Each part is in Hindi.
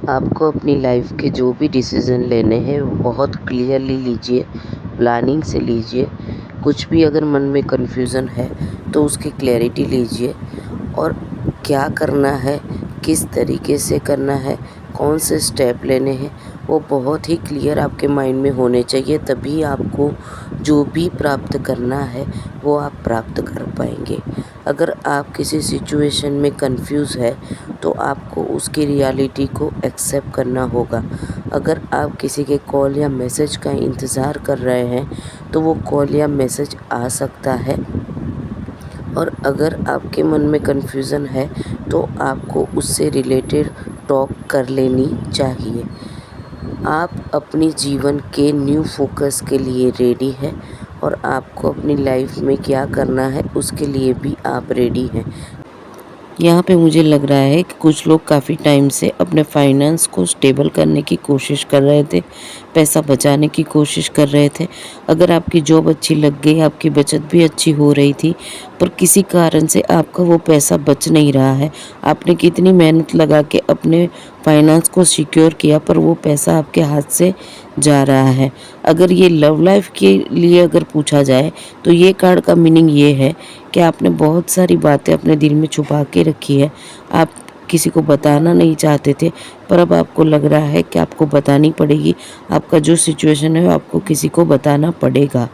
आपको अपनी लाइफ के जो भी डिसीज़न लेने हैं वो बहुत क्लियरली लीजिए, प्लानिंग से लीजिए। कुछ भी अगर मन में कन्फ्यूज़न है तो उसकी क्लैरिटी लीजिए और क्या करना है, किस तरीके से करना है, कौन से स्टेप लेने हैं, वो बहुत ही क्लियर आपके माइंड में होने चाहिए। तभी आपको जो भी प्राप्त करना है वो आप प्राप्त कर पाएँगे। अगर आप किसी सिचुएशन में कन्फ्यूज़ है तो आपको उसकी रियलिटी को एक्सेप्ट करना होगा। अगर आप किसी के कॉल या मैसेज का इंतज़ार कर रहे हैं तो वो कॉल या मैसेज आ सकता है। और अगर आपके मन में कन्फ्यूज़न है तो आपको उससे रिलेटेड टॉक कर लेनी चाहिए। आप अपनी जीवन के न्यू फोकस के लिए रेडी हैं और आपको अपनी लाइफ में क्या करना है उसके लिए भी आप रेडी हैं। यहाँ पे मुझे लग रहा है कि कुछ लोग काफ़ी टाइम से अपने फाइनेंस को स्टेबल करने की कोशिश कर रहे थे, पैसा बचाने की कोशिश कर रहे थे। अगर आपकी जॉब अच्छी लग गई, आपकी बचत भी अच्छी हो रही थी, पर किसी कारण से आपका वो पैसा बच नहीं रहा है। आपने कितनी मेहनत लगा के अपने फाइनेंस को सिक्योर किया, पर वो पैसा आपके हाथ से जा रहा है। अगर ये लव लाइफ के लिए अगर पूछा जाए तो ये कार्ड का मीनिंग ये है कि आपने बहुत सारी बातें अपने दिल में छुपा के रखी है। आप किसी को बताना नहीं चाहते थे, पर अब आपको लग रहा है कि आपको बतानी पड़ेगी। आपका जो सिचुएशन है आपको किसी को बताना पड़ेगा।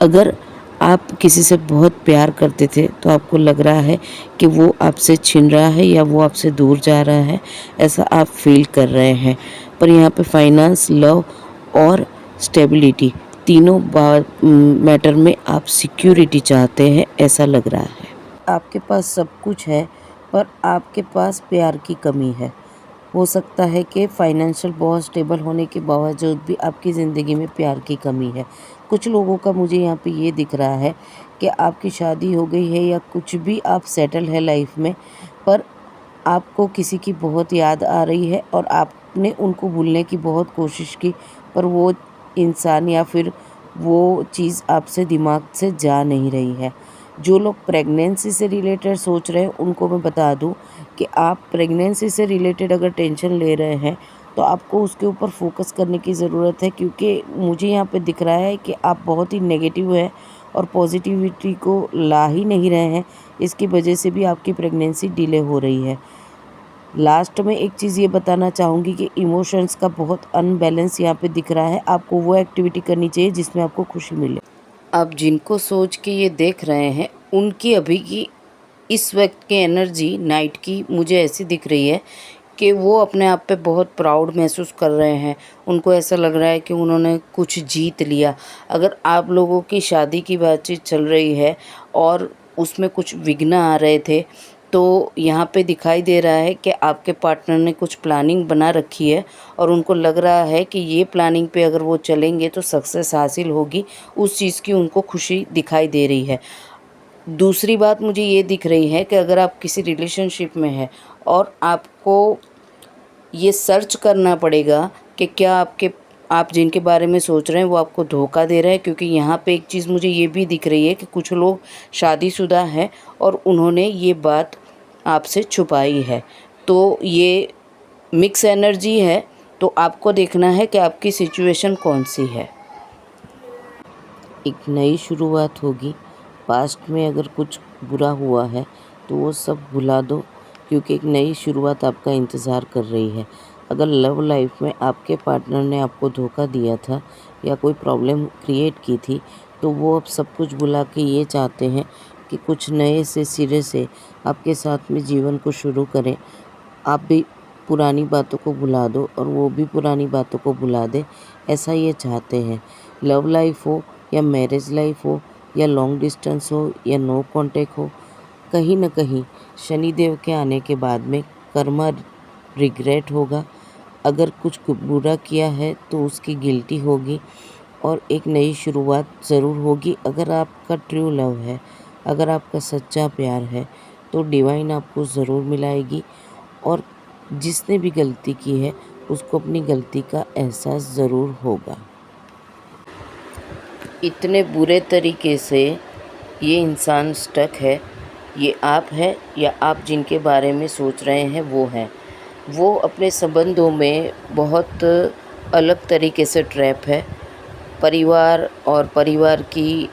अगर आप किसी से बहुत प्यार करते थे तो आपको लग रहा है कि वो आपसे छिन रहा है या वो आपसे दूर जा रहा है, ऐसा आप फील कर रहे हैं। पर यहाँ पे फाइनेंस, लव और स्टेबिलिटी तीनों मैटर में आप सिक्योरिटी चाहते हैं, ऐसा लग रहा है। आपके पास सब कुछ है पर आपके पास प्यार की कमी है। हो सकता है कि फाइनेंशियल बहुत स्टेबल होने के बावजूद भी आपकी ज़िंदगी में प्यार की कमी है। कुछ लोगों का मुझे यहाँ पे ये दिख रहा है कि आपकी शादी हो गई है या कुछ भी आप सेटल है लाइफ में, पर आपको किसी की बहुत याद आ रही है और आपने उनको भूलने की बहुत कोशिश की, पर वो इंसान या फिर वो चीज़ आपसे दिमाग से जा नहीं रही है। जो लोग प्रेगनेंसी से रिलेटेड सोच रहे हैं उनको मैं बता दूं कि आप प्रेगनेंसी से रिलेटेड अगर टेंशन ले रहे हैं तो आपको उसके ऊपर फोकस करने की ज़रूरत है, क्योंकि मुझे यहाँ पे दिख रहा है कि आप बहुत ही नेगेटिव है और पॉजिटिविटी को ला ही नहीं रहे हैं। इसकी वजह से भी आपकी प्रेगनेंसी डिले हो रही है। लास्ट में एक चीज़ ये बताना चाहूँगी कि इमोशंस का बहुत अनबैलेंस यहाँ पे दिख रहा है। आपको वो एक्टिविटी करनी चाहिए जिसमें आपको खुशी मिले। आप जिनको सोच के ये देख रहे हैं उनकी अभी की इस वक्त की एनर्जी नाइट की मुझे ऐसी दिख रही है कि वो अपने आप पे बहुत प्राउड महसूस कर रहे हैं। उनको ऐसा लग रहा है कि उन्होंने कुछ जीत लिया। अगर आप लोगों की शादी की बातचीत चल रही है और उसमें कुछ विघ्न आ रहे थे, तो यहाँ पे दिखाई दे रहा है कि आपके पार्टनर ने कुछ प्लानिंग बना रखी है और उनको लग रहा है कि ये प्लानिंग पे अगर वो चलेंगे तो सक्सेस हासिल होगी। उस चीज़ की उनको खुशी दिखाई दे रही है। दूसरी बात मुझे ये दिख रही है कि अगर आप किसी रिलेशनशिप में हैं और आपको ये सर्च करना पड़ेगा कि क्या आप जिनके बारे में सोच रहे हैं वो आपको धोखा दे रहे हैं, क्योंकि यहाँ पे एक चीज़ मुझे ये भी दिख रही है कि कुछ लोग शादीशुदा हैं और उन्होंने ये बात आपसे छुपाई है। तो ये मिक्स एनर्जी है, तो आपको देखना है कि आपकी सिचुएशन कौन सी है। एक नई शुरुआत होगी। पास्ट में अगर कुछ बुरा हुआ है तो वो सब भुला दो, क्योंकि एक नई शुरुआत आपका इंतज़ार कर रही है। अगर लव लाइफ में आपके पार्टनर ने आपको धोखा दिया था या कोई प्रॉब्लम क्रिएट की थी, तो वो अब सब कुछ भुला के ये चाहते हैं कि कुछ नए से सिरे से आपके साथ में जीवन को शुरू करें। आप भी पुरानी बातों को भुला दो और वो भी पुरानी बातों को भुला दे, ऐसा ये चाहते हैं। लव लाइफ हो या मैरिज लाइफ हो या लॉन्ग डिस्टेंस हो या नो कांटेक्ट हो, कहीं ना कहीं शनिदेव के आने के बाद में कर्मा रिग्रेट होगा। अगर कुछ बुरा किया है तो उसकी गिल्टी होगी और एक नई शुरुआत ज़रूर होगी। अगर आपका ट्रू लव है, अगर आपका सच्चा प्यार है, तो डिवाइन आपको ज़रूर मिलाएगी और जिसने भी गलती की है उसको अपनी गलती का एहसास ज़रूर होगा। इतने बुरे तरीके से ये इंसान स्टक है, ये आप है या आप जिनके बारे में सोच रहे हैं वो हैं। वो अपने संबंधों में बहुत अलग तरीके से ट्रैप है। परिवार और परिवार की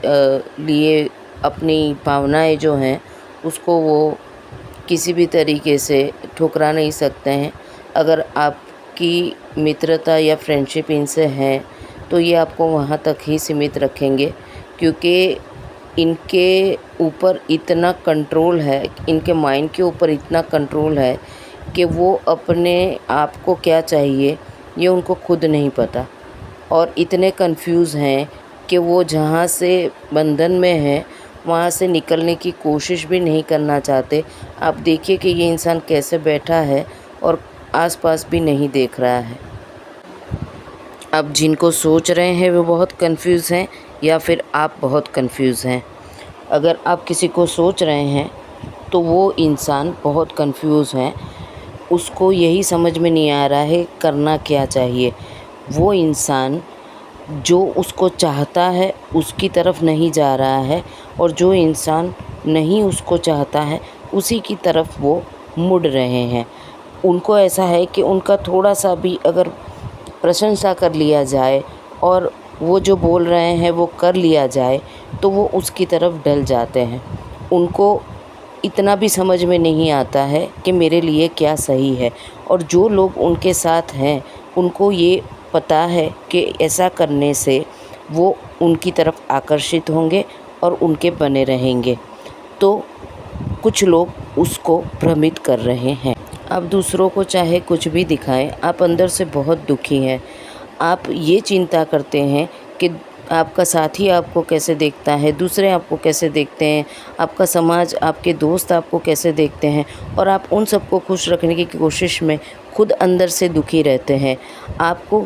लिए अपनी भावनाएं जो हैं उसको वो किसी भी तरीके से ठुकरा नहीं सकते हैं। अगर आपकी मित्रता या फ्रेंडशिप इनसे है तो ये आपको वहाँ तक ही सीमित रखेंगे, क्योंकि इनके ऊपर इतना कंट्रोल है, इनके माइंड के ऊपर इतना कंट्रोल है कि वो अपने आप को क्या चाहिए ये उनको खुद नहीं पता, और इतने कंफ्यूज हैं कि वो जहाँ से बंधन में हैं वहाँ से निकलने की कोशिश भी नहीं करना चाहते। आप देखिए कि ये इंसान कैसे बैठा है और आसपास भी नहीं देख रहा है। अब जिनको सोच रहे हैं वो बहुत कंफ्यूज हैं, या फिर आप बहुत कंफ्यूज हैं। अगर आप किसी को सोच रहे हैं तो वो इंसान बहुत कंफ्यूज है, उसको यही समझ में नहीं आ रहा है करना क्या चाहिए। वो इंसान जो उसको चाहता है उसकी तरफ नहीं जा रहा है, और जो इंसान नहीं उसको चाहता है उसी की तरफ वो मुड़ रहे हैं। उनको ऐसा है कि उनका थोड़ा सा भी अगर प्रशंसा कर लिया जाए और वो जो बोल रहे हैं वो कर लिया जाए तो वो उसकी तरफ ढल जाते हैं। उनको इतना भी समझ में नहीं आता है कि मेरे लिए क्या सही है, और जो लोग उनके साथ हैं उनको ये पता है कि ऐसा करने से वो उनकी तरफ आकर्षित होंगे और उनके बने रहेंगे। तो कुछ लोग उसको भ्रमित कर रहे हैं। आप दूसरों को चाहे कुछ भी दिखाएं, आप अंदर से बहुत दुखी हैं। आप ये चिंता करते हैं कि आपका साथी आपको कैसे देखता है, दूसरे आपको कैसे देखते हैं, आपका समाज, आपके दोस्त आपको कैसे देखते हैं, और आप उन सबको खुश रखने की कोशिश में खुद अंदर से दुखी रहते हैं। आपको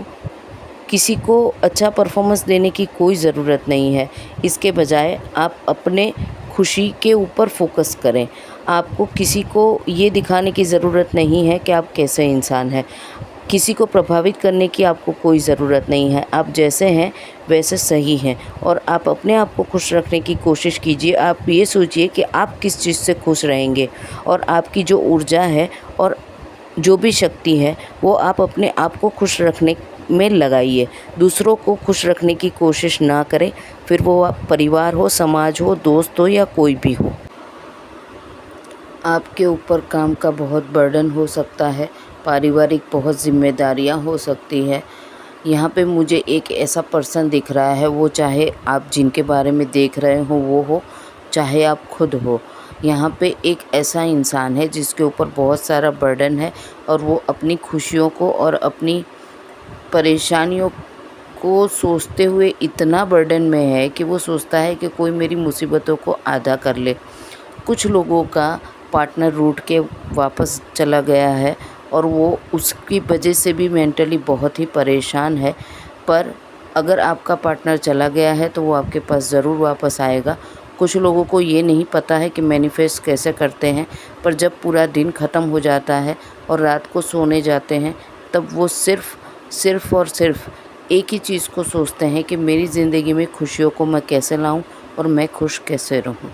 किसी को अच्छा परफॉर्मेंस देने की कोई ज़रूरत नहीं है। इसके बजाय आप अपने खुशी के ऊपर फोकस करें। आपको किसी को ये दिखाने की ज़रूरत नहीं है कि आप कैसे इंसान हैं। किसी को प्रभावित करने की आपको कोई ज़रूरत नहीं है। आप जैसे हैं वैसे सही हैं, और आप अपने आप को खुश रखने की कोशिश कीजिए। आप ये सोचिए कि आप किस चीज़ से खुश रहेंगे, और आपकी जो ऊर्जा है और जो भी शक्ति है वो आप अपने आप को खुश रखने में लगाइए। दूसरों को खुश रखने की कोशिश ना करें, फिर वो आप परिवार हो, समाज हो, दोस्त हो, या कोई भी हो। आपके ऊपर काम का बहुत बर्डन हो सकता है, पारिवारिक बहुत जिम्मेदारियां हो सकती है। यहाँ पे मुझे एक ऐसा पर्सन दिख रहा है, वो चाहे आप जिनके बारे में देख रहे हो वो हो, चाहे आप खुद हो। यहाँ पे एक ऐसा इंसान है जिसके ऊपर बहुत सारा बर्डन है, और वो अपनी खुशियों को और अपनी परेशानियों को सोचते हुए इतना बर्डन में है कि वो सोचता है कि कोई मेरी मुसीबतों को आधा कर ले। कुछ लोगों का पार्टनर रूठ के वापस चला गया है, और वो उसकी वजह से भी मेंटली बहुत ही परेशान है। पर अगर आपका पार्टनर चला गया है तो वो आपके पास ज़रूर वापस आएगा। कुछ लोगों को ये नहीं पता है कि मैनिफेस्ट कैसे करते हैं, पर जब पूरा दिन ख़त्म हो जाता है और रात को सोने जाते हैं तब वो सिर्फ़ और सिर्फ एक ही चीज़ को सोचते हैं कि मेरी ज़िंदगी में खुशियों को मैं कैसे लाऊं और मैं खुश कैसे रहूं।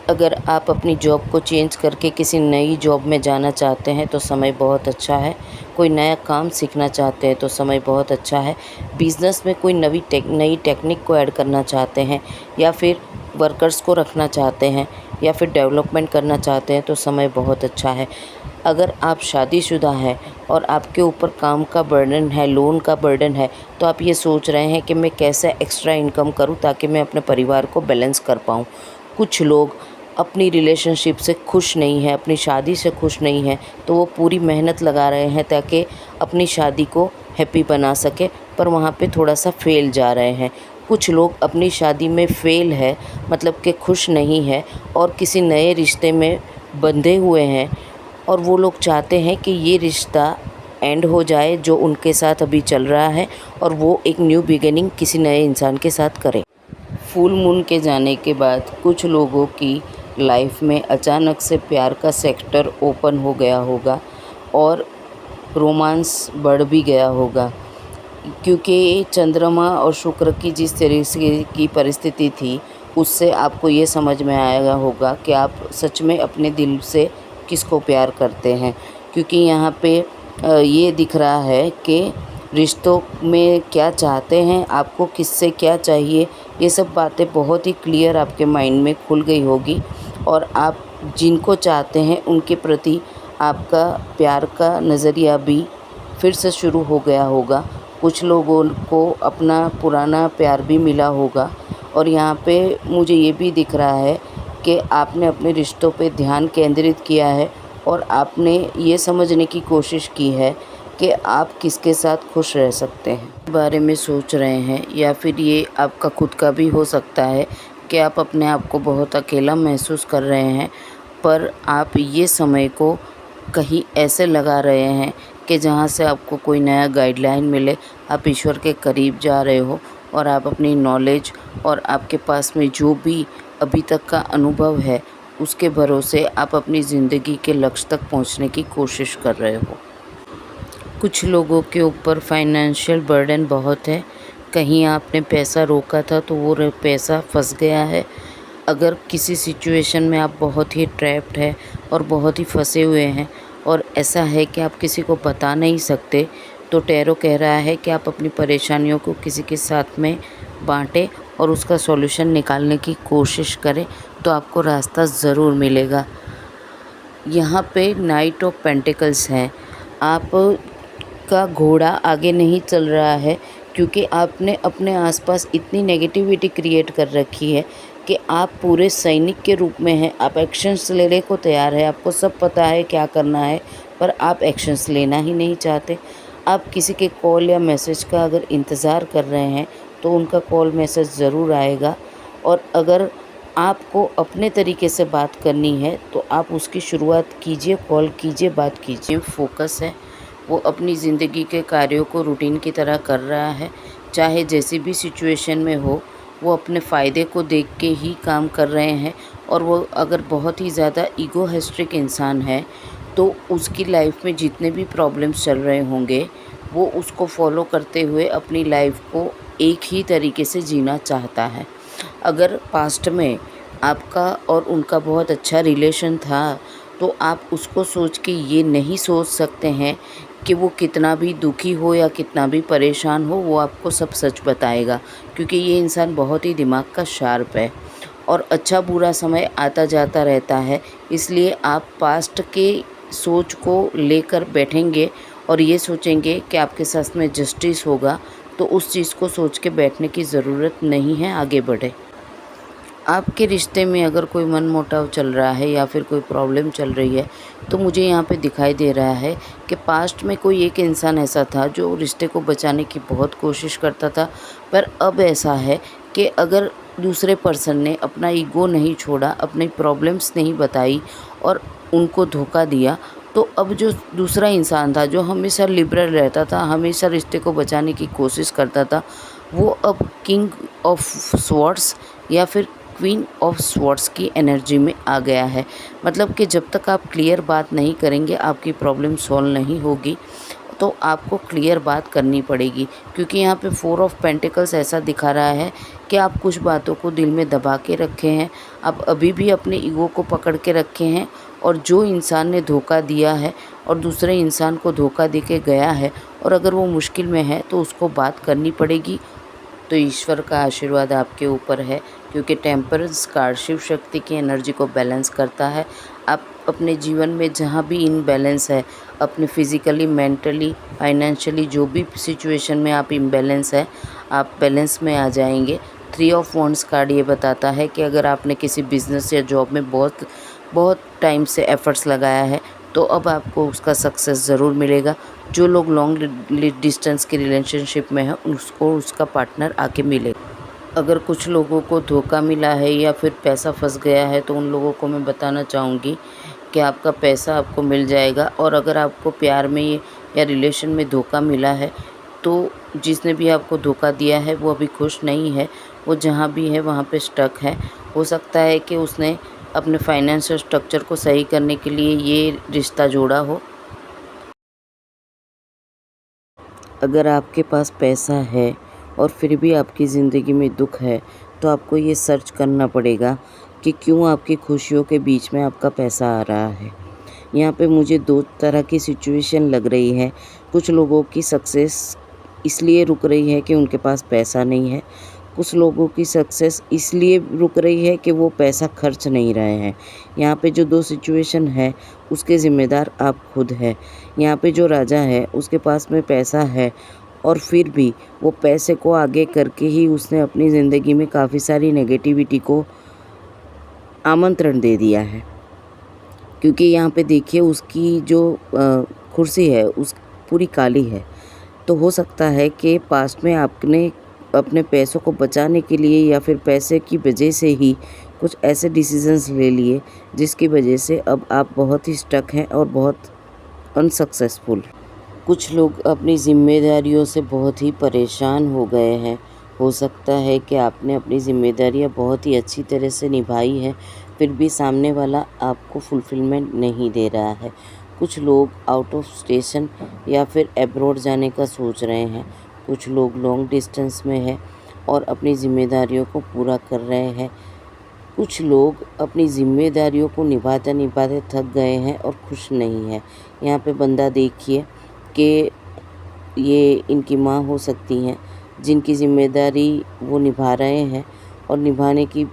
अगर आप अपनी जॉब को चेंज करके किसी नई जॉब में जाना चाहते हैं तो समय बहुत अच्छा है। कोई नया काम सीखना चाहते हैं तो समय बहुत अच्छा है। बिज़नेस में कोई नई टेक्निक को ऐड करना चाहते हैं, या फिर वर्कर्स को रखना चाहते हैं, या फिर डेवलपमेंट करना चाहते हैं तो समय बहुत अच्छा है। अगर आप शादीशुदा हैं और आपके ऊपर काम का बर्डन है, लोन का बर्डन है, तो आप ये सोच रहे हैं कि मैं कैसे एक्स्ट्रा इनकम करूं ताकि मैं अपने परिवार को बैलेंस कर पाऊं। कुछ लोग अपनी रिलेशनशिप से खुश नहीं हैं, अपनी शादी से खुश नहीं हैं, तो वो पूरी मेहनत लगा रहे हैं ताकि अपनी शादी को हैप्पी बना सके, पर वहाँ पे थोड़ा सा फेल जा रहे हैं। कुछ लोग अपनी शादी में फेल है, मतलब कि खुश नहीं है, और किसी नए रिश्ते में बंधे हुए हैं, और वो लोग चाहते हैं कि ये रिश्ता एंड हो जाए जो उनके साथ अभी चल रहा है, और वो एक न्यू बिगिनिंग किसी नए इंसान के साथ करें। फुल मून के जाने के बाद कुछ लोगों की लाइफ में अचानक से प्यार का सेक्टर ओपन हो गया होगा और रोमांस बढ़ भी गया होगा, क्योंकि चंद्रमा और शुक्र की जिस तरीके की परिस्थिति थी उससे आपको ये समझ में आएगा होगा कि आप सच में अपने दिल से किसको प्यार करते हैं। क्योंकि यहाँ पे ये दिख रहा है कि रिश्तों में क्या चाहते हैं, आपको किससे क्या चाहिए, ये सब बातें बहुत ही क्लियर आपके माइंड में खुल गई होगी और आप जिनको चाहते हैं उनके प्रति आपका प्यार का नज़रिया भी फिर से शुरू हो गया होगा। कुछ लोगों को अपना पुराना प्यार भी मिला होगा और यहाँ पे मुझे ये भी दिख रहा है कि आपने अपने रिश्तों पे ध्यान केंद्रित किया है और आपने ये समझने की कोशिश की है कि आप किसके साथ खुश रह सकते हैं बारे में सोच रहे हैं, या फिर ये आपका खुद का भी हो सकता है कि आप अपने आप को बहुत अकेला महसूस कर रहे हैं, पर आप ये समय को कहीं ऐसे लगा रहे हैं कि जहाँ से आपको कोई नया गाइडलाइन मिले, आप ईश्वर के करीब जा रहे हो और आप अपनी नॉलेज और आपके पास में जो भी अभी तक का अनुभव है उसके भरोसे आप अपनी ज़िंदगी के लक्ष्य तक पहुँचने की कोशिश कर रहे हो। कुछ लोगों के ऊपर फाइनेंशियल बर्डन बहुत है, कहीं आपने पैसा रोका था तो वो पैसा फंस गया है। अगर किसी सिचुएशन में आप बहुत ही ट्रैप्ड है और बहुत ही फंसे हुए हैं और ऐसा है कि आप किसी को बता नहीं सकते, तो टैरो कह रहा है कि आप अपनी परेशानियों को किसी के साथ में बांटें और उसका सॉल्यूशन निकालने की कोशिश करें, तो आपको रास्ता ज़रूर मिलेगा। यहाँ पे नाइट ऑफ पेंटिकल्स हैं, आप का घोड़ा आगे नहीं चल रहा है क्योंकि आपने अपने आसपास इतनी नेगेटिविटी क्रिएट कर रखी है कि आप पूरे सैनिक के रूप में हैं। आप एक्शंस लेने को तैयार है, आपको सब पता है क्या करना है, पर आप एक्शंस लेना ही नहीं चाहते। आप किसी के कॉल या मैसेज का अगर इंतज़ार कर रहे हैं तो उनका कॉल मैसेज ज़रूर आएगा, और अगर आपको अपने तरीके से बात करनी है तो आप उसकी शुरुआत कीजिए, कॉल कीजिए, बात कीजिए। फोकस है, वो अपनी ज़िंदगी के कार्यों को रूटीन की तरह कर रहा है, चाहे जैसी भी सिचुएशन में हो, वो अपने फ़ायदे को देख के ही काम कर रहे हैं। और वो अगर बहुत ही ज़्यादा ईगोइस्टिक इंसान है तो उसकी लाइफ में जितने भी प्रॉब्लम्स चल रहे होंगे वो उसको फॉलो करते हुए अपनी लाइफ को एक ही तरीके से जीना चाहता है। अगर पास्ट में आपका और उनका बहुत अच्छा रिलेशन था तो आप उसको सोच के ये नहीं सोच सकते हैं कि वो कितना भी दुखी हो या कितना भी परेशान हो, वो आपको सब सच बताएगा, क्योंकि ये इंसान बहुत ही दिमाग का शार्प है और अच्छा बुरा समय आता जाता रहता है। इसलिए आप पास्ट के सोच को लेकर बैठेंगे और ये सोचेंगे कि आपके साथ में जस्टिस होगा, तो उस चीज़ को सोच के बैठने की ज़रूरत नहीं है, आगे बढ़े। आपके रिश्ते में अगर कोई मनमुटाव चल रहा है या फिर कोई प्रॉब्लम चल रही है, तो मुझे यहाँ पे दिखाई दे रहा है कि पास्ट में कोई एक इंसान ऐसा था जो रिश्ते को बचाने की बहुत कोशिश करता था, पर अब ऐसा है कि अगर दूसरे पर्सन ने अपना ईगो नहीं छोड़ा, अपनी प्रॉब्लम्स नहीं बताई और उनको धोखा दिया, तो अब जो दूसरा इंसान था जो हमेशा लिबरल रहता था, हमेशा रिश्ते को बचाने की कोशिश करता था, वो अब किंग ऑफ स्वॉर्ड्स या फिर क्वीन ऑफ स्वॉर्ड्स की एनर्जी में आ गया है। मतलब कि जब तक आप क्लियर बात नहीं करेंगे आपकी प्रॉब्लम सॉल्व नहीं होगी, तो आपको क्लियर बात करनी पड़ेगी। क्योंकि यहाँ पे 4 ऑफ पेंटिकल्स ऐसा दिखा रहा है कि आप कुछ बातों को दिल में दबा के रखे हैं, आप अभी भी अपने ईगो को पकड़ के रखे हैं, और जो इंसान ने धोखा दिया है और दूसरे इंसान को धोखा दे के गया है और अगर वो मुश्किल में है तो उसको बात करनी पड़ेगी। तो ईश्वर का आशीर्वाद आपके ऊपर है, क्योंकि टेम्परेंस कार्ड शिव शक्ति की एनर्जी को बैलेंस करता है। आप अपने जीवन में जहाँ भी इम्बैलेंस है, अपने फिज़िकली, मेंटली, फाइनेंशियली जो भी सिचुएशन में आप इम्बैलेंस है, आप बैलेंस में आ जाएंगे। 3 ऑफ वॉन्ड्स कार्ड ये बताता है कि अगर आपने किसी बिज़नेस या जॉब में बहुत टाइम से एफ़र्ट्स लगाया है तो अब आपको उसका सक्सेस ज़रूर मिलेगा। जो लोग लॉन्ग डिस्टेंस की रिलेशनशिप में हैं उसको उसका पार्टनर आके मिलेगा। अगर कुछ लोगों को धोखा मिला है या फिर पैसा फंस गया है तो उन लोगों को मैं बताना चाहूँगी कि आपका पैसा आपको मिल जाएगा। और अगर आपको प्यार में या रिलेशन में धोखा मिला है तो जिसने भी आपको धोखा दिया है वो अभी खुश नहीं है, वो जहाँ भी है वहाँ पे स्टक है। हो सकता है कि उसने अपने फाइनेंशियल स्ट्रक्चर को सही करने के लिए ये रिश्ता जोड़ा हो। अगर आपके पास पैसा है और फिर भी आपकी ज़िंदगी में दुख है तो आपको ये सर्च करना पड़ेगा कि क्यों आपकी खुशियों के बीच में आपका पैसा आ रहा है। यहाँ पे मुझे 2 तरह की सिचुएशन लग रही है। कुछ लोगों की सक्सेस इसलिए रुक रही है कि उनके पास पैसा नहीं है। कुछ लोगों की सक्सेस इसलिए रुक रही है कि वो पैसा खर्च नहीं रहे हैं। यहाँ पे जो 2 सिचुएशन है उसके ज़िम्मेदार आप खुद हैं। यहाँ पे जो राजा है उसके पास में पैसा है और फिर भी वो पैसे को आगे करके ही उसने अपनी ज़िंदगी में काफ़ी सारी नेगेटिविटी को आमंत्रण दे दिया है। क्योंकि यहाँ पे देखिए उसकी जो कुर्सी है उस पूरी काली है। तो हो सकता है कि पास्ट में आपने अपने पैसों को बचाने के लिए या फिर पैसे की वजह से ही कुछ ऐसे डिसीजंस ले लिए जिसकी वजह से अब आप बहुत ही स्टक हैं और बहुत अनसक्सेसफुल। कुछ लोग अपनी ज़िम्मेदारियों से बहुत ही परेशान हो गए हैं। हो सकता है कि आपने अपनी ज़िम्मेदारियाँ बहुत ही अच्छी तरह से निभाई हैं, फिर भी सामने वाला आपको फुलफ़िलमेंट नहीं दे रहा है। कुछ लोग आउट ऑफ स्टेशन या फिर अब्रॉड जाने का सोच रहे हैं। कुछ लोग लॉन्ग डिस्टेंस में है और अपनी ज़िम्मेदारियों को पूरा कर रहे हैं। कुछ लोग अपनी ज़िम्मेदारियों को निभाते-निभाते थक गए हैं और खुश नहीं हैं। यहाँ पे बंदा देखिए कि ये इनकी माँ हो सकती हैं, जिनकी ज़िम्मेदारी वो निभा रहे हैं और निभाने की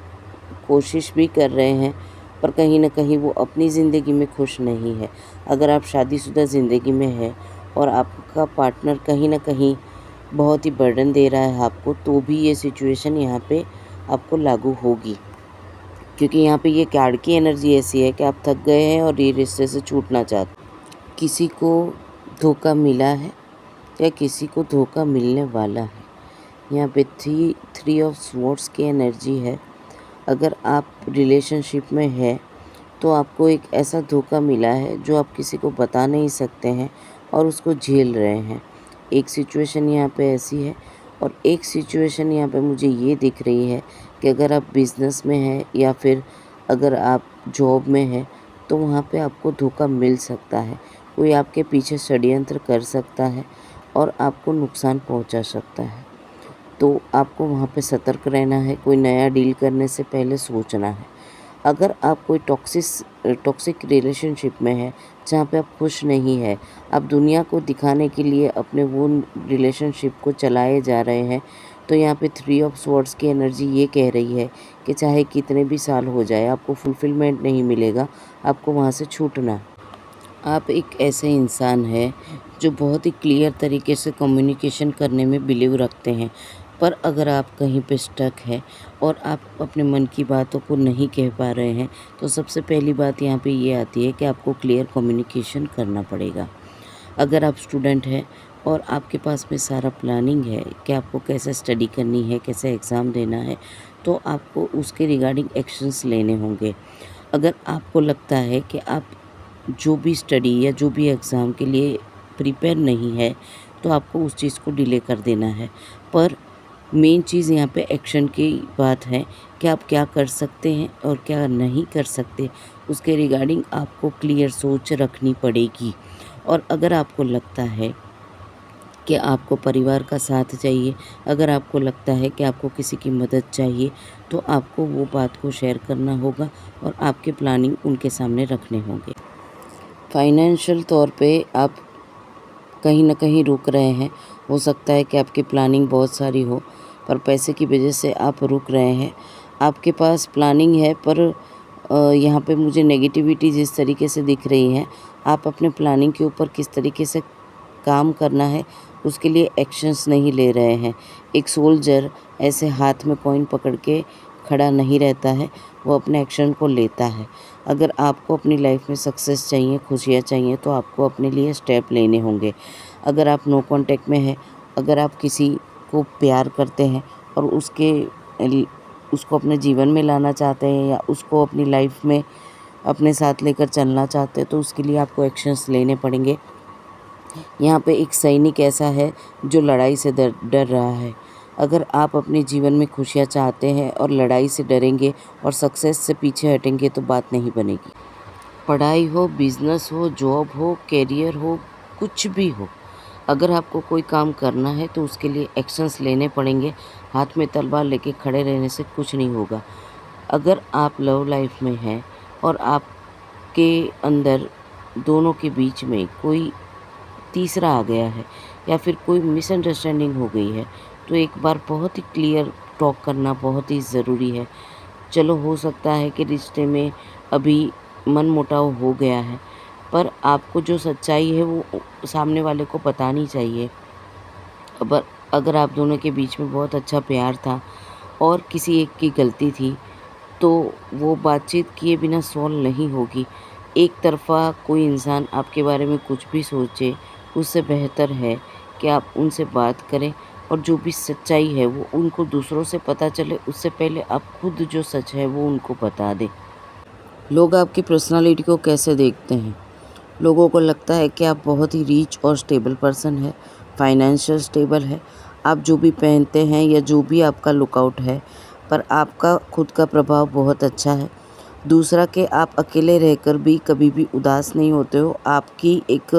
कोशिश भी कर रहे हैं, पर कहीं न कहीं वो अपनी ज़िंदगी में खुश नहीं है। अगर आप शादीशुदा ज़िंदगी में हैं और आपका पार्टनर कहीं न कहीं बहुत ही बर्डन दे रहा है आपको, तो भी ये सिचुएशन यहाँ पे आपको लागू होगी। क्योंकि यहाँ पे ये कार्ड की एनर्जी ऐसी है कि आप थक गए हैं और ये रिश्ते से छूटना चाहते हैं। किसी को धोखा मिला है या किसी को धोखा मिलने वाला है। यहाँ पे थ्री ऑफ स्वॉर्ड्स की एनर्जी है। अगर आप रिलेशनशिप में हैं तो आपको एक ऐसा धोखा मिला है जो आप किसी को बता नहीं सकते हैं और उसको झेल रहे हैं। एक सिचुएशन यहाँ पे ऐसी है और एक सिचुएशन यहाँ पे मुझे ये दिख रही है कि अगर आप बिज़नेस में हैं या फिर अगर आप जॉब में हैं तो वहाँ पे आपको धोखा मिल सकता है। कोई आपके पीछे षड्यंत्र कर सकता है और आपको नुकसान पहुँचा सकता है। तो आपको वहाँ पे सतर्क रहना है। कोई नया डील करने से पहले सोचना है। अगर आप कोई टॉक्सिक रिलेशनशिप में हैं जहाँ पे आप खुश नहीं हैं, आप दुनिया को दिखाने के लिए अपने वो रिलेशनशिप को चलाए जा रहे हैं, तो यहाँ पे थ्री ऑफ स्वॉर्ड्स की एनर्जी ये कह रही है कि चाहे कितने भी साल हो जाए आपको फुलफ़िलमेंट नहीं मिलेगा, आपको वहाँ से छूटना है। आप एक ऐसे इंसान हैं जो बहुत ही क्लियर तरीके से कम्युनिकेशन करने में बिलीव रखते हैं, पर अगर आप कहीं पे स्टक हैं और आप अपने मन की बातों को नहीं कह पा रहे हैं, तो सबसे पहली बात यहाँ पे ये आती है कि आपको क्लियर कम्युनिकेशन करना पड़ेगा। अगर आप स्टूडेंट हैं और आपके पास में सारा प्लानिंग है कि आपको कैसे स्टडी करनी है, कैसे एग्ज़ाम देना है, तो आपको उसके रिगार्डिंग एक्शंस लेने होंगे। अगर आपको लगता है कि आप जो भी स्टडी या जो भी एग्ज़ाम के लिए प्रिपेयर नहीं है, तो आपको उस चीज़ को डिले कर देना है। पर मेन चीज़ यहाँ पे एक्शन की बात है कि आप क्या कर सकते हैं और क्या नहीं कर सकते, उसके रिगार्डिंग आपको क्लियर सोच रखनी पड़ेगी। और अगर आपको लगता है कि आपको परिवार का साथ चाहिए, अगर आपको लगता है कि आपको किसी की मदद चाहिए, तो आपको वो बात को शेयर करना होगा और आपके प्लानिंग उनके सामने रखने होंगे। फाइनेंशियल तौर पे आप कहीं न कहीं रुक रहे हैं। हो सकता है कि आपकी प्लानिंग बहुत सारी हो, पर पैसे की वजह से आप रुक रहे हैं। आपके पास प्लानिंग है पर यहाँ पे मुझे नेगेटिविटी जिस तरीके से दिख रही है, आप अपने प्लानिंग के ऊपर किस तरीके से काम करना है, उसके लिए एक्शंस नहीं ले रहे हैं। एक सोल्जर ऐसे हाथ में कॉइन पकड़ के खड़ा नहीं रहता है, वो अपने एक्शन को लेता है। अगर आपको अपनी लाइफ में सक्सेस चाहिए, खुशियाँ चाहिए, तो आपको अपने लिए स्टेप लेने होंगे। अगर आप नो कॉन्टैक्ट में हैं, अगर आप किसी को प्यार करते हैं और उसको अपने जीवन में लाना चाहते हैं या उसको अपनी लाइफ में अपने साथ लेकर चलना चाहते हैं, तो उसके लिए आपको एक्शंस लेने पड़ेंगे। यहाँ पे एक सैनिक ऐसा है जो लड़ाई से डर रहा है। अगर आप अपने जीवन में खुशियाँ चाहते हैं और लड़ाई से डरेंगे और सक्सेस से पीछे हटेंगे तो बात नहीं बनेगी। पढ़ाई हो, बिज़नेस हो, जॉब हो, करियर हो, कुछ भी हो, अगर आपको कोई काम करना है तो उसके लिए एक्शंस लेने पड़ेंगे। हाथ में तलवार लेके खड़े रहने से कुछ नहीं होगा। अगर आप लव लाइफ में हैं और आपके अंदर दोनों के बीच में कोई तीसरा आ गया है या फिर कोई मिसअंडरस्टैंडिंग हो गई है, तो एक बार बहुत ही क्लियर टॉक करना बहुत ही ज़रूरी है। चलो हो सकता है कि रिश्ते में अभी मनमुटाव हो गया है, पर आपको जो सच्चाई है वो सामने वाले को बतानी चाहिए। अगर अगर आप दोनों के बीच में बहुत अच्छा प्यार था और किसी एक की गलती थी, तो वो बातचीत किए बिना सॉल्व नहीं होगी। एक तरफ़ा कोई इंसान आपके बारे में कुछ भी सोचे, उससे बेहतर है कि आप उनसे बात करें और जो भी सच्चाई है वो उनको दूसरों से पता चले, उससे पहले आप खुद जो सच है वो उनको बता दें। लोग आपकी पर्सनैलिटी को कैसे देखते हैं? लोगों को लगता है कि आप बहुत ही रिच और स्टेबल पर्सन है, फाइनेंशियल स्टेबल है। आप जो भी पहनते हैं या जो भी आपका लुकआउट है, पर आपका खुद का प्रभाव बहुत अच्छा है। दूसरा कि आप अकेले रहकर भी कभी भी उदास नहीं होते हो, आपकी एक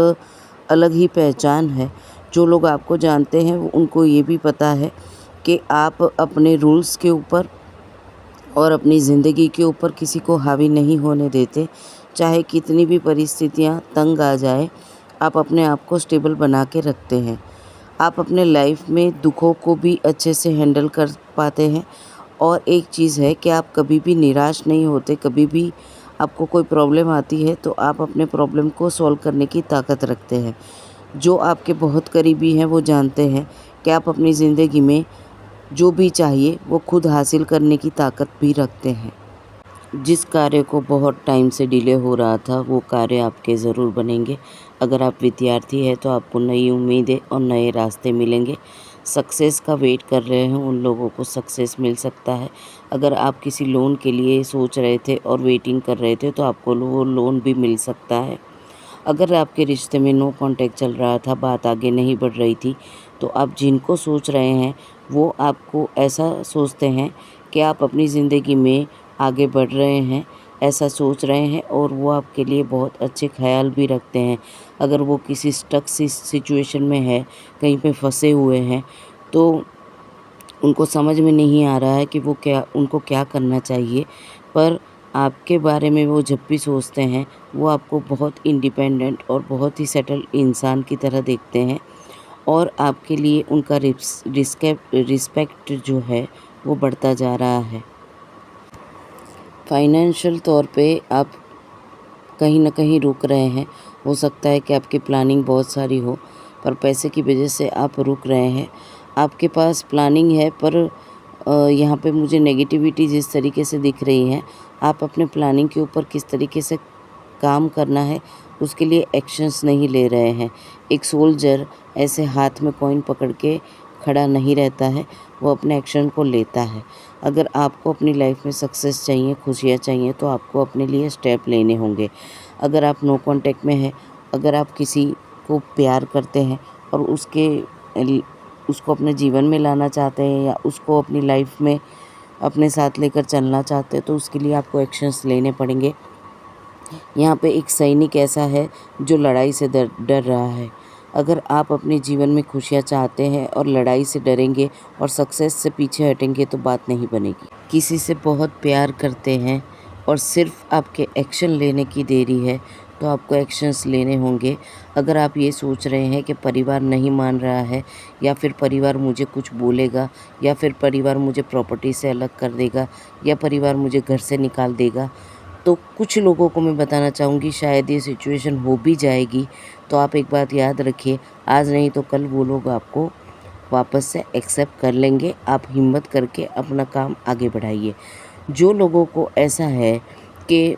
अलग ही पहचान है। जो लोग आपको जानते हैं उनको ये भी पता है कि आप अपने रूल्स के ऊपर और अपनी ज़िंदगी के ऊपर किसी को हावी नहीं होने देते। चाहे कितनी भी परिस्थितियाँ तंग आ जाए, आप अपने आप को स्टेबल बना के रखते हैं। आप अपने लाइफ में दुखों को भी अच्छे से हैंडल कर पाते हैं और एक चीज़ है कि आप कभी भी निराश नहीं होते। कभी भी आपको कोई प्रॉब्लम आती है तो आप अपने प्रॉब्लम को सॉल्व करने की ताकत रखते हैं। जो आपके बहुत करीबी हैं वो जानते हैं कि आप अपनी ज़िंदगी में जो भी चाहिए वो खुद हासिल करने की ताकत भी रखते हैं। जिस कार्य को बहुत टाइम से डिले हो रहा था वो कार्य आपके ज़रूर बनेंगे। अगर आप विद्यार्थी हैं तो आपको नई उम्मीदें और नए रास्ते मिलेंगे। सक्सेस का वेट कर रहे हैं उन लोगों को सक्सेस मिल सकता है। अगर आप किसी लोन के लिए सोच रहे थे और वेटिंग कर रहे थे तो आपको वो लोन भी मिल सकता है। अगर आपके रिश्ते में नो कॉन्टैक्ट चल रहा था, बात आगे नहीं बढ़ रही थी, तो आप जिनको सोच रहे हैं वो आपको ऐसा सोचते हैं कि आप अपनी ज़िंदगी में आगे बढ़ रहे हैं, ऐसा सोच रहे हैं और वो आपके लिए बहुत अच्छे ख़्याल भी रखते हैं। अगर वो किसी स्टक सी सिचुएशन में है, कहीं पे फँसे हुए हैं, तो उनको समझ में नहीं आ रहा है कि वो उनको क्या करना चाहिए, पर आपके बारे में वो जब भी सोचते हैं, वो आपको बहुत इंडिपेंडेंट और बहुत ही सेटल इंसान की तरह देखते हैं और आपके लिए उनका रिस्पेक्ट जो है, वो बढ़ता जा रहा है। फाइनेंशियल तौर पे आप कहीं न कहीं रुक रहे हैं। हो सकता है कि आपकी प्लानिंग बहुत सारी हो, पर पैसे की वजह से आप रुक रहे हैं। आपके पास प्लानिंग है पर यहाँ पे मुझे नेगेटिविटी जिस तरीके से दिख रही है, आप अपने प्लानिंग के ऊपर किस तरीके से काम करना है, उसके लिए एक्शंस नहीं ले रहे हैं। एक सोल्जर ऐसे हाथ में कॉइन पकड़ के खड़ा नहीं रहता है, वो अपने एक्शन को लेता है। अगर आपको अपनी लाइफ में सक्सेस चाहिए, खुशियाँ चाहिए, तो आपको अपने लिए स्टेप लेने होंगे। अगर आप नो कॉन्टैक्ट में हैं, अगर आप किसी को प्यार करते हैं और उसको अपने जीवन में लाना चाहते हैं या उसको अपनी लाइफ में अपने साथ लेकर चलना चाहते हैं, तो उसके लिए आपको एक्शंस लेने पड़ेंगे। यहाँ पे एक सैनिक ऐसा है जो लड़ाई से डर रहा है। अगर आप अपने जीवन में खुशियाँ चाहते हैं और लड़ाई से डरेंगे और सक्सेस से पीछे हटेंगे तो बात नहीं बनेगी। किसी से बहुत प्यार करते हैं और सिर्फ आपके एक्शन लेने की देरी है, तो आपको एक्शंस लेने होंगे। अगर आप ये सोच रहे हैं कि परिवार नहीं मान रहा है या फिर परिवार मुझे कुछ बोलेगा या फिर परिवार मुझे प्रॉपर्टी से अलग कर देगा या परिवार मुझे घर से निकाल देगा, तो कुछ लोगों को मैं बताना चाहूँगी शायद ये सिचुएशन हो भी जाएगी, तो आप एक बात याद रखिए, आज नहीं तो कल वो लोग आपको वापस से एक्सेप्ट कर लेंगे। आप हिम्मत करके अपना काम आगे बढ़ाइए। जो लोगों को ऐसा है कि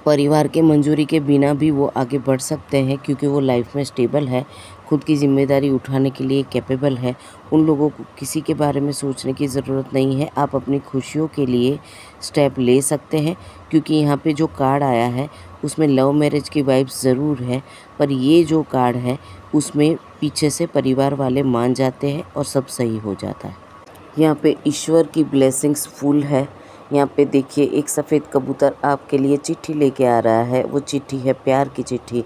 परिवार के मंजूरी के बिना भी वो आगे बढ़ सकते हैं क्योंकि वो लाइफ में स्टेबल है, खुद की ज़िम्मेदारी उठाने के लिए कैपेबल है, उन लोगों को किसी के बारे में सोचने की ज़रूरत नहीं है। आप अपनी खुशियों के लिए स्टेप ले सकते हैं क्योंकि यहाँ पे जो कार्ड आया है उसमें लव मैरिज की वाइब्स ज़रूर है, पर ये जो कार्ड है उसमें पीछे से परिवार वाले मान जाते हैं और सब सही हो जाता है। यहाँ पे ईश्वर की ब्लेसिंग्स फुल है। यहाँ पे देखिए एक सफ़ेद कबूतर आपके लिए चिट्ठी लेके आ रहा है। वो चिट्ठी है प्यार की चिट्ठी।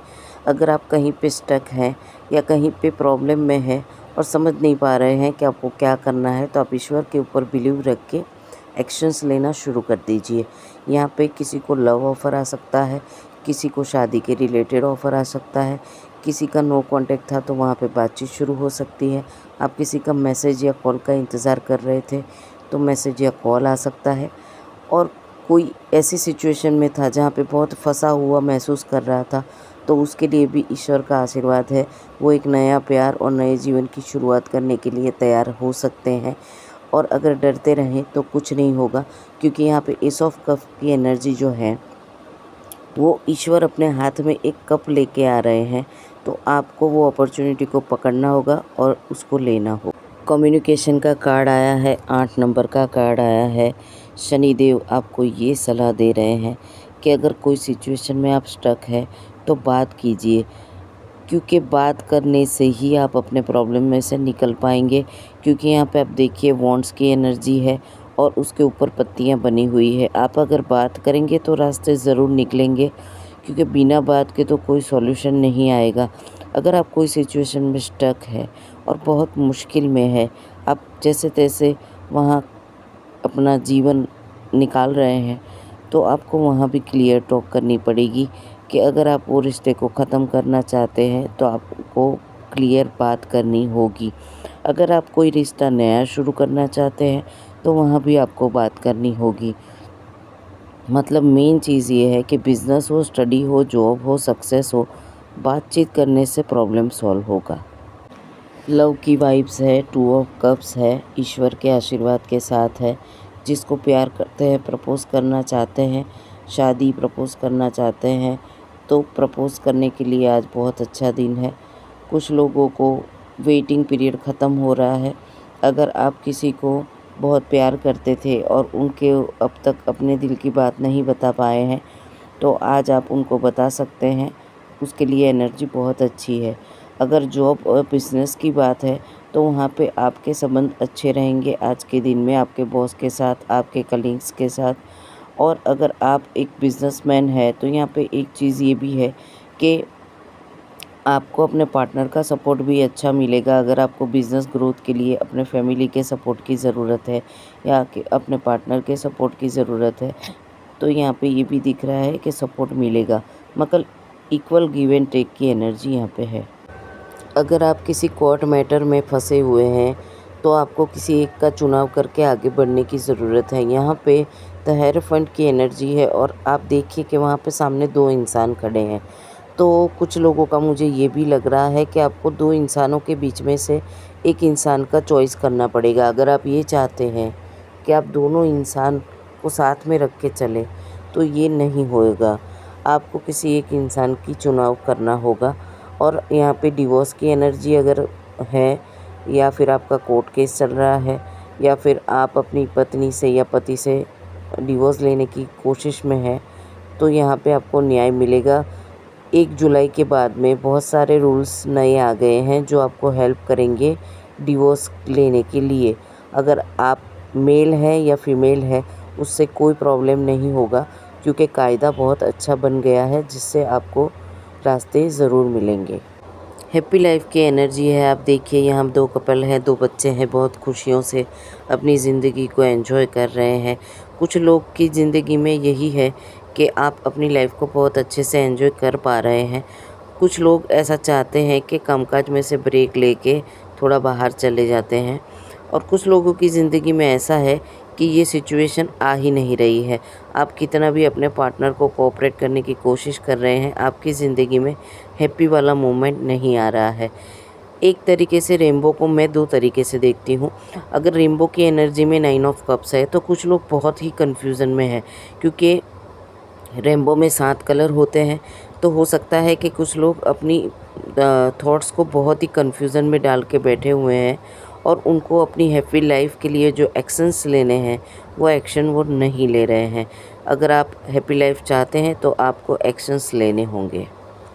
अगर आप कहीं पे स्टक हैं या कहीं पे प्रॉब्लम में हैं और समझ नहीं पा रहे हैं कि आपको क्या करना है, तो आप ईश्वर के ऊपर बिलीव रख के एक्शंस लेना शुरू कर दीजिए। यहाँ पे किसी को लव ऑफ़र आ सकता है, किसी को शादी के रिलेटेड ऑफ़र आ सकता है, किसी का नो कॉन्टैक्ट था तो वहाँ पे बातचीत शुरू हो सकती है। आप किसी का मैसेज या कॉल का इंतज़ार कर रहे थे तो मैसेज या कॉल आ सकता है। और कोई ऐसी सिचुएशन में था जहाँ पे बहुत फंसा हुआ महसूस कर रहा था तो उसके लिए भी ईश्वर का आशीर्वाद है, वो एक नया प्यार और नए जीवन की शुरुआत करने के लिए तैयार हो सकते हैं। और अगर डरते रहें तो कुछ नहीं होगा, क्योंकि यहाँ पे एस ऑफ कप की एनर्जी जो है वो ईश्वर अपने हाथ में एक कप लेके आ रहे हैं, तो आपको वो अपॉर्चुनिटी को पकड़ना होगा और उसको लेना होगा। कम्युनिकेशन का कार्ड आया है, 8 नंबर का कार्ड आया है। शनिदेव आपको ये सलाह दे रहे हैं कि अगर कोई सिचुएशन में आप स्टक है तो बात कीजिए, क्योंकि बात करने से ही आप अपने प्रॉब्लम में से निकल पाएंगे। क्योंकि यहाँ पे आप देखिए वॉन्ड्स की एनर्जी है और उसके ऊपर पत्तियाँ बनी हुई है। आप अगर बात करेंगे तो रास्ते ज़रूर निकलेंगे, क्योंकि बिना बात के तो कोई सॉल्यूशन नहीं आएगा। अगर आप कोई सिचुएशन में स्टक है और बहुत मुश्किल में है, आप जैसे तैसे वहाँ अपना जीवन निकाल रहे हैं, तो आपको वहाँ भी क्लियर टॉक करनी पड़ेगी कि अगर आप वो रिश्ते को ख़त्म करना चाहते हैं तो आपको क्लियर बात करनी होगी। अगर आप कोई रिश्ता नया शुरू करना चाहते हैं तो वहाँ भी आपको बात करनी होगी। मतलब मेन चीज़ ये है कि बिज़नेस हो, स्टडी हो, जॉब हो, सक्सेस हो, बातचीत करने से प्रॉब्लम सॉल्व होगा। लव की वाइब्स है, 2 ऑफ कप्स है, ईश्वर के आशीर्वाद के साथ है। जिसको प्यार करते हैं, प्रपोज़ करना चाहते हैं, शादी प्रपोज़ करना चाहते हैं, तो प्रपोज़ करने के लिए आज बहुत अच्छा दिन है। कुछ लोगों को वेटिंग पीरियड ख़त्म हो रहा है। अगर आप किसी को बहुत प्यार करते थे और उनके अब तक अपने दिल की बात नहीं बता पाए हैं, तो आज आप उनको बता सकते हैं। उसके लिए एनर्जी बहुत अच्छी है। अगर जॉब और बिज़नेस की बात है तो वहाँ पे आपके संबंध अच्छे रहेंगे आज के दिन में, आपके बॉस के साथ, आपके कलीग्स के साथ। और अगर आप एक बिज़नेसमैन है तो यहाँ पे एक चीज़ ये भी है कि आपको अपने पार्टनर का सपोर्ट भी अच्छा मिलेगा। अगर आपको बिज़नेस ग्रोथ के लिए अपने फैमिली के सपोर्ट की ज़रूरत है या कि अपने पार्टनर के सपोर्ट की ज़रूरत है, तो यहाँ पे ये भी दिख रहा है कि सपोर्ट मिलेगा। मतलब इक्वल गिव एंड टेक की एनर्जी यहाँ पे है। अगर आप किसी कोर्ट मैटर में फंसे हुए हैं तो आपको किसी एक का चुनाव करके आगे बढ़ने की ज़रूरत है। यहाँ पे द हेरोफेंट की एनर्जी है और आप देखिए कि वहाँ पे सामने 2 इंसान खड़े हैं। तो कुछ लोगों का मुझे ये भी लग रहा है कि आपको 2 इंसानों के बीच में से एक इंसान का चॉइस करना पड़ेगा। अगर आप ये चाहते हैं कि आप दोनों इंसान को साथ में रख के चलें, तो ये नहीं होएगा। आपको किसी एक इंसान की चुनाव करना होगा। और यहाँ पे डिवोर्स की एनर्जी अगर है, या फिर आपका कोर्ट केस चल रहा है, या फिर आप अपनी पत्नी से या पति से डिवोर्स लेने की कोशिश में है, तो यहाँ पे आपको न्याय मिलेगा। 1 जुलाई के बाद में बहुत सारे रूल्स नए आ गए हैं जो आपको हेल्प करेंगे डिवोर्स लेने के लिए। अगर आप मेल हैं या फीमेल हैं, उससे कोई प्रॉब्लम नहीं होगा, क्योंकि कायदा बहुत अच्छा बन गया है जिससे आपको रास्ते ज़रूर मिलेंगे। हैप्पी लाइफ की एनर्जी है। आप देखिए यहाँ 2 कपल हैं, 2 बच्चे हैं, बहुत खुशियों से अपनी ज़िंदगी को एंजॉय कर रहे हैं। कुछ लोग की ज़िंदगी में यही है कि आप अपनी लाइफ को बहुत अच्छे से एंजॉय कर पा रहे हैं। कुछ लोग ऐसा चाहते हैं कि कामकाज में से ब्रेक लेके थोड़ा बाहर चले जाते हैं। और कुछ लोगों की ज़िंदगी में ऐसा है कि ये सिचुएशन आ ही नहीं रही है। आप कितना भी अपने पार्टनर को कोऑपरेट करने की कोशिश कर रहे हैं, आपकी ज़िंदगी में हैप्पी वाला मोमेंट नहीं आ रहा है। एक तरीके से रेनबो को मैं 2 तरीके से देखती हूँ। अगर रेनबो की एनर्जी में 9 ऑफ कप्स है तो कुछ लोग बहुत ही कन्फ्यूज़न में हैं, क्योंकि रेनबो में 7 कलर होते हैं। तो हो सकता है कि कुछ लोग अपनी थॉट्स को बहुत ही कन्फ्यूज़न में डाल के बैठे हुए हैं और उनको अपनी हैप्पी लाइफ के लिए जो एक्शंस लेने हैं वो एक्शन वो नहीं ले रहे हैं। अगर आप हैप्पी लाइफ चाहते हैं तो आपको एक्शंस लेने होंगे।